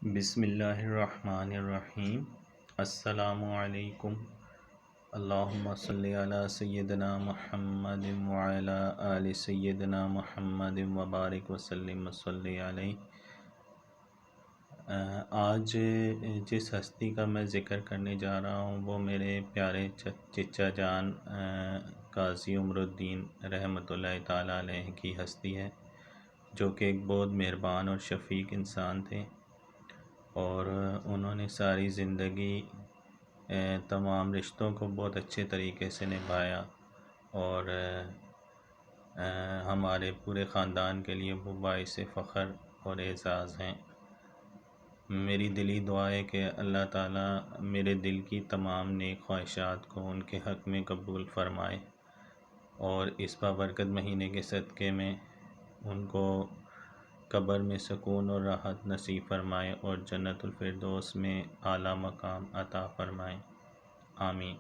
بسم اللہ الرحمن الرحیم۔ السلام علیکم۔ اللہم صلی علی سیدنا محمد وعلی آل سیدنا محمد وبارک وسلم وصلی علیہ۔ آج جس ہستی کا میں ذکر کرنے جا رہا ہوں وہ میرے پیارے چچا جان قاضی عمر الدین رحمۃ اللہ تعالیٰ علیہ کی ہستی ہے، جو کہ ایک بہت مہربان اور شفیق انسان تھے، اور انہوں نے ساری زندگی تمام رشتوں کو بہت اچھے طریقے سے نبھایا، اور ہمارے پورے خاندان کے لیے وہ باعث فخر اور اعزاز ہیں۔ میری دلی دعا ہے کہ اللہ تعالیٰ میرے دل کی تمام نیک خواہشات کو ان کے حق میں قبول فرمائے، اور اس بابرکت مہینے کے صدقے میں ان کو قبر میں سکون اور راحت نصیب فرمائے، اور جنت الفردوس میں اعلیٰ مقام عطا فرمائے۔ آمین۔